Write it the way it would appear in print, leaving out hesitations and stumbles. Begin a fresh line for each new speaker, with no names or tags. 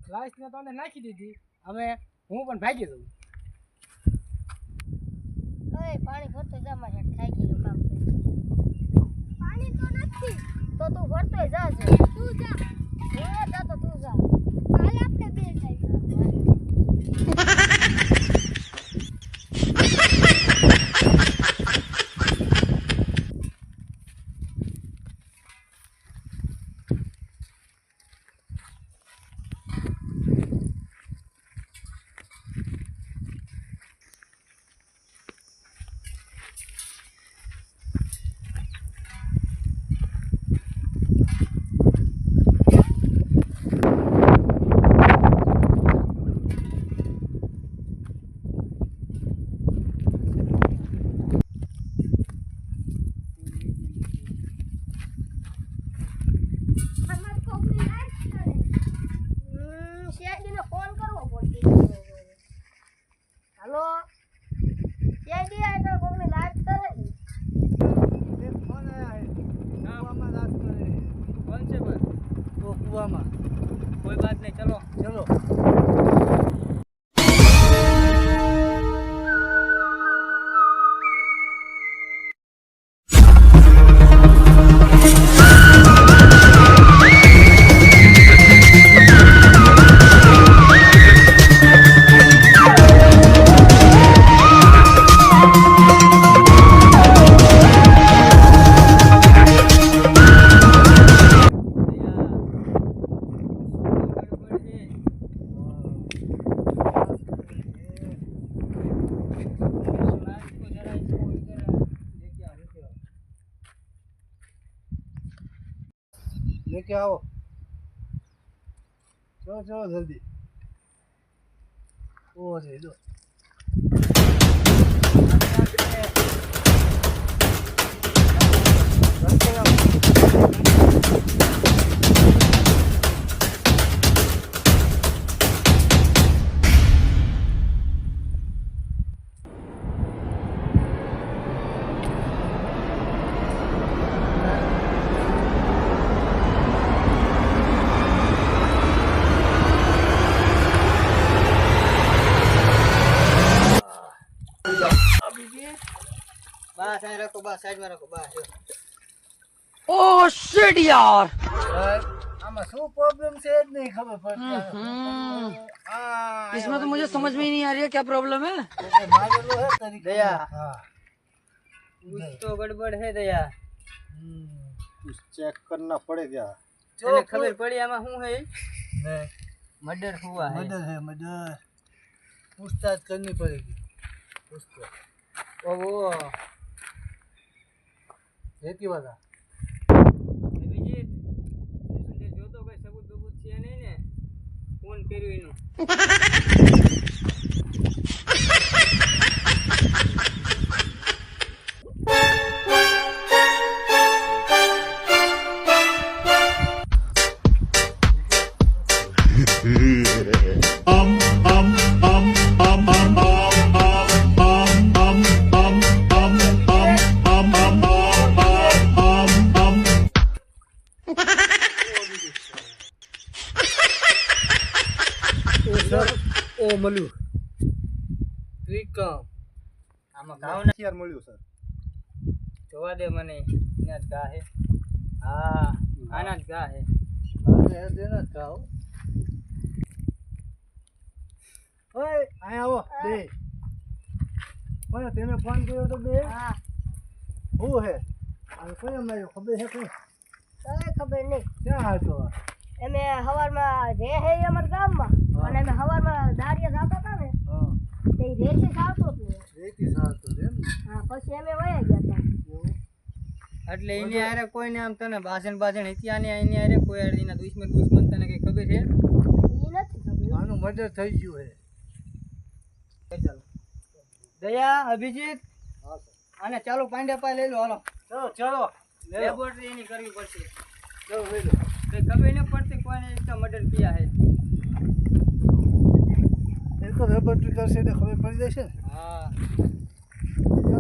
લાશ ને તને નાખી દીધી હવે હું પણ ભાગી દઉં
પાણી ભરતો જા મારે થાકી ગયો કામ કરી પાણી તો નથી તો તું ભરતો જા તું જા જા તો તું જા કાલે આપણે બે જાય
कोई बात नहीं चलो चलो लेके आओ चलो चलो जल्दी ओ दे दो बस ऐ रखो बस साइड में रखो बस
ओ शिट यार
आमा શું प्रॉब्लम છે જ નહીં ખબર પડતી
इसमें तो मुझे समझ में ही नहीं आ रही है क्या प्रॉब्लम है
मारेलो है तरीके
दया
हां
कुछ तो गड़बड़ है दया
कुछ चेक करना पड़ेगा
चलो खबर पड़ी आमा हूं है
नहीं
मर्डर हुआ है
मर्डर है मर्डर पूछताछ करनी पड़ेगी पूछताछ
ओ वो
रेती वाला
અભિજીત અંદર જોતો કોઈ સબૂત છે નહીં ને ફોન કર્યો એનો
ओ मल्लू त्रिकम
આમાં ગાવ ને
यार મળ્યું સર
જોવા દે મને એના જ ગા હે હા આના જ ગા હે
અરે દેના કાઓ ઓય આયા આવો બે ઓય તેને ફોન કર્યો તો બે
હા
હું હે આ કોઈ માર્યો ખબર હે કોઈ
તને ખબર નહીં
ક્યાં હતો
એમે હવારમાં રે હે અમાર ગામમાં અને અમે હવારમાં દારિયા જાતા હતા ને
હા
તે રેતી સાવતો હતો
રેતી સાતો એમ
હા પછી અમે વયા ગયા હતા
એટલે એને આરે કોઈને આમ તને ભાષણ હિત્યાની આની આરે કોઈ આડીના દુશ્મન તને કઈ ખબર છે
ઈ નથી ખબર
આનું મર્ડર થઈ ગયું હે
ચાલો દયા અભિજીત
હા સર
આને ચાલો પાંડ્યા પાય લઈ લો હાલો
ચલો ચલો
લેબોરેટરી એની કરવી પડશે
ચલો લઈ લો
કઈ ખબર ન પડતી કોઈને इसका मर्डर किया है
એક તો લેબોરેટરી કરશે એટલે ખબર પડી જશે ને
हाँ
ચલો